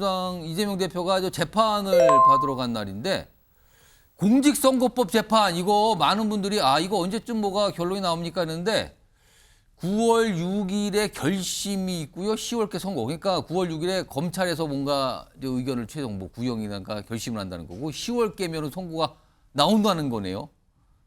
민주당 이재명 대표가 저 재판을 받으러 간 날인데 공직선거법 재판 이거 많은 분들이 이거 언제쯤 뭐가 결론이 나옵니까 했는데 9월 6일에 결심이 있고요. 10월께 선고. 그러니까 9월 6일에 검찰에서 뭔가 의견을 최종 구형이나 결심을 한다는 거고 10월께면은 선고가 나온다는 거네요.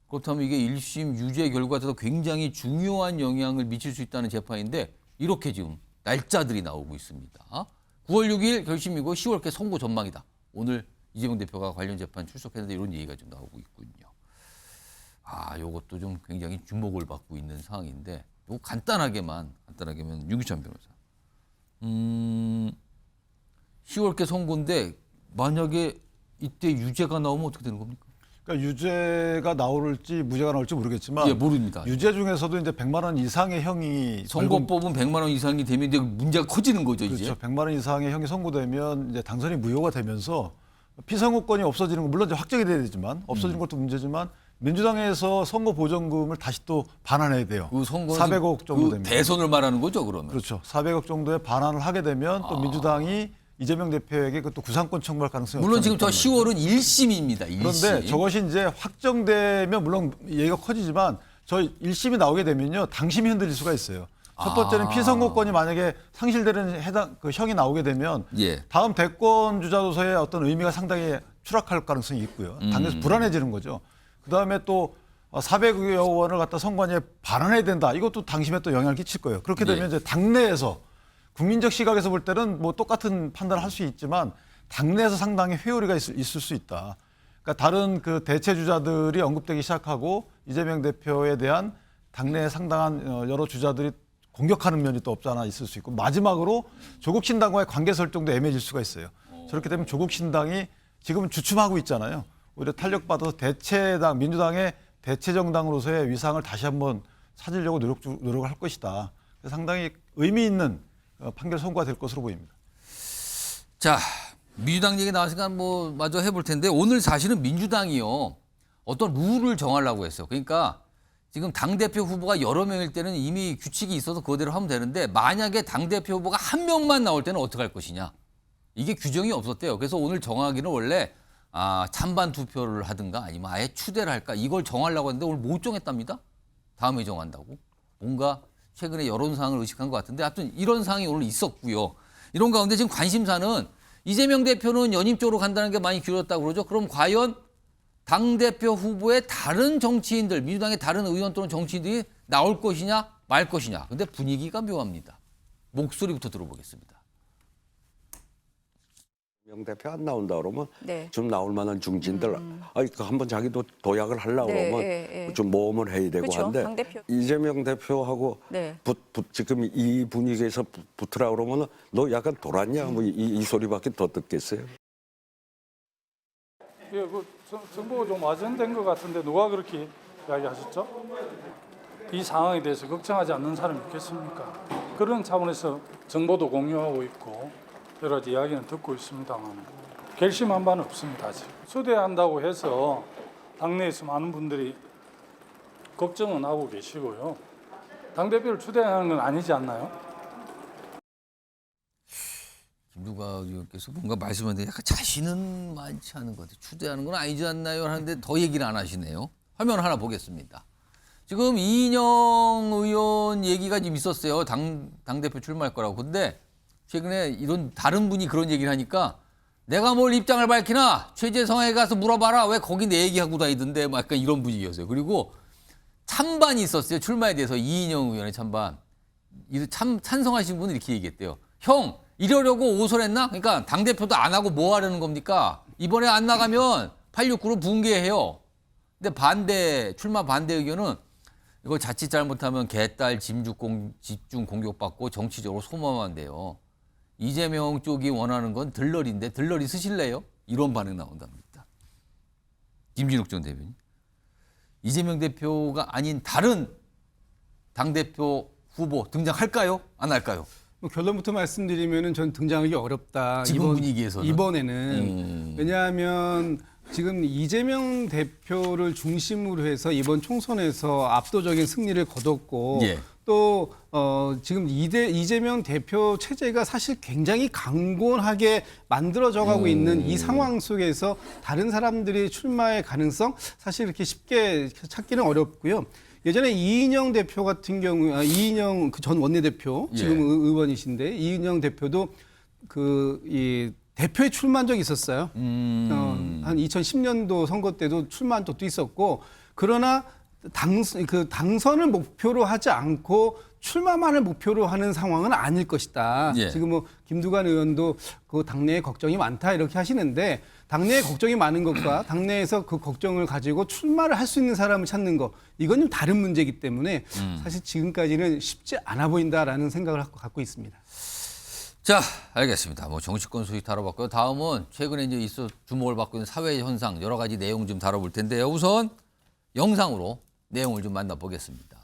그렇다면 이게 1심 유죄 결과에서 굉장히 중요한 영향을 미칠 수 있다는 재판인데 이렇게 지금 날짜들이 나오고 있습니다. 9월 6일 결심이고 10월께 선고 전망이다. 오늘 이재명 대표가 관련 재판 출석했는데 이런 얘기가 좀 나오고 있군요. 이것도 좀 굉장히 주목을 받고 있는 상황인데 이거 간단하게만 유기찬 변호사. 10월께 선고인데 만약에 이때 유죄가 나오면 어떻게 되는 겁니까? 그러니까 유죄가 나올지 무죄가 나올지 모르겠지만 예, 모릅니다. 유죄 중에서도 이제 100만 원 이상의 형이 선고법은 100만 원 이상이 되면 이제 문제가 커지는 거죠, 그렇죠. 이제. 100만 원 이상의 형이 선고되면 이제 당선이 무효가 되면서 피선거권이 없어지는 건 물론 이제 확정이 돼야 되지만 없어지는 것도 문제지만 민주당에서 선거 보전금을 다시 또 반환해야 돼요. 그 선거 400억 정도 됩니다. 대선을 말하는 거죠, 그러면. 그렇죠. 400억 정도의 반환을 하게 되면 또 민주당이 이재명 대표에게 또 구상권 청구할 가능성이 물론 지금 저 없다는 10월은 1심입니다. 1심. 그런데 저것이 이제 확정되면 물론 얘기가 커지지만 저 1심이 나오게 되면요. 당심이 흔들릴 수가 있어요. 첫 번째는 피선거권이 만약에 상실되는 그 형이 나오게 되면 예. 다음 대권 주자로서의 어떤 의미가 상당히 추락할 가능성이 있고요. 당에서 불안해지는 거죠. 그다음에 또 400여 원을 갖다 선관위에 반환해야 된다. 이것도 당심에 또 영향을 끼칠 거예요. 그렇게 되면 이제 당내에서 국민적 시각에서 볼 때는 뭐 똑같은 판단을 할 수 있지만 당내에서 상당히 회오리가 있을 수 있다. 그러니까 다른 그 대체 주자들이 언급되기 시작하고 이재명 대표에 대한 당내에 상당한 여러 주자들이 공격하는 면이 또 없지 않아 있을 수 있고 마지막으로 조국 신당과의 관계 설정도 애매해질 수가 있어요. 저렇게 되면 조국 신당이 지금은 주춤하고 있잖아요. 오히려 탄력받아서 대체당 민주당의 대체 정당으로서의 위상을 다시 한번 찾으려고 노력을 할 것이다. 상당히 의미 있는 판결 선고가 될 것으로 보입니다. 자, 민주당 얘기 나왔으니까 뭐 마저 해볼 텐데 오늘 사실은 민주당이요. 어떤 룰을 정하려고 했어요. 그러니까 지금 당대표 후보가 여러 명일 때는 이미 규칙이 있어서 그대로 하면 되는데 만약에 당대표 후보가 한 명만 나올 때는 어떻게 할 것이냐. 이게 규정이 없었대요. 그래서 오늘 정하기는 원래 찬반 투표를 하든가 아니면 아예 추대를 할까 이걸 정하려고 했는데 오늘 못 정했답니다. 다음에 정한다고. 뭔가 최근에 여론상을 의식한 것 같은데 하여튼 이런 상황이 오늘 있었고요. 이런 가운데 지금 관심사는 이재명 대표는 연임 쪽으로 간다는 게 많이 길어졌다고 그러죠. 그럼 과연 당대표 후보의 다른 정치인들, 민주당의 다른 의원 또는 정치인들이 나올 것이냐 말 것이냐. 근데 분위기가 묘합니다. 목소리부터 들어보겠습니다. 명 대표 안 나온다 그러면 네. 좀 나올 만한 중진들 한번 자기도 도약을 하려고 네, 그러면 예. 좀 모험을 해야 되고 그렇죠. 한데 당대표. 이재명 대표하고 네. 지금 이 분위기에서 붙으라 그러면 너 약간 돌았냐 뭐 이 소리밖에 더 듣겠어요. 예, 그 정보가 좀 와전된 것 같은데 누가 그렇게 이야기하셨죠? 이 상황에 대해서 걱정하지 않는 사람이 있겠습니까? 그런 차원에서 정보도 공유하고 있고 여러 가지 이야기는 듣고 있습니다만 결심한 바는 없습니다. 아직. 초대한다고 해서 당내에서 많은 분들이 걱정은 하고 계시고요. 당대표를 초대하는 건 아니지 않나요? 김두가 의원께서 뭔가 말씀하는데 약간 자신은 많지 않은 것 같아요. 추대하는 건 아니지 않나요? 하는데 더 얘기를 안 하시네요. 화면 하나 보겠습니다. 지금 이인영 의원 얘기가 좀 있었어요. 당대표 출마할 거라고. 근데 최근에 이런 다른 분이 그런 얘기를 하니까 내가 뭘 입장을 밝히나 최재성에 가서 물어봐라. 왜 거기 내 얘기하고 다니던데 뭐 약간 이런 분위기였어요. 그리고 찬반이 있었어요. 출마에 대해서 이인영 의원의 찬반. 찬성하신 분은 이렇게 얘기했대요. 형 이러려고 오설했나? 그러니까 당대표도 안 하고 뭐 하려는 겁니까? 이번에 안 나가면 869로 붕괴해요. 근데 출마 반대 의견은 이거 자칫 잘못하면 개딸 집중 공격받고 정치적으로 소모한대요. 이재명 쪽이 원하는 건 들러리인데 들러리 쓰실래요? 이런 반응 나온답니다. 김진욱 전 대변인. 이재명 대표가 아닌 다른 당대표 후보 등장할까요? 안 할까요? 뭐 결론부터 말씀드리면은 전 등장하기 어렵다. 지금 분위기에서는? 이번에는 왜냐하면 지금 이재명 대표를 중심으로 해서 이번 총선에서 압도적인 승리를 거뒀고 예. 또 지금 이재명 대표 체제가 사실 굉장히 강권하게 만들어져 가고 있는 이 상황 속에서 다른 사람들이 출마의 가능성 사실 이렇게 쉽게 찾기는 어렵고요. 예전에 이인영 대표 같은 경우, 이인영 그 전 원내대표 지금 의원이신데 이인영 대표도 이 대표에 출마한 적이 있었어요. 한 2010년도 선거 때도 출마한 적도 있었고, 그러나 당선을 목표로 하지 않고 출마만을 목표로 하는 상황은 아닐 것이다. 예. 지금 뭐 김두관 의원도 그 당내에 걱정이 많다 이렇게 하시는데, 당내에 걱정이 많은 것과 당내에서 그 걱정을 가지고 출마를 할 수 있는 사람을 찾는 거, 이건 좀 다른 문제이기 때문에 사실 지금까지는 쉽지 않아 보인다라는 생각을 갖고 있습니다. 자, 알겠습니다. 뭐 정치권 소식 다뤄봤고요. 다음은 최근에 이제 주목을 받고 있는 사회 현상 여러 가지 내용 좀 다뤄볼 텐데요. 우선 영상으로 내용을 좀 만나보겠습니다.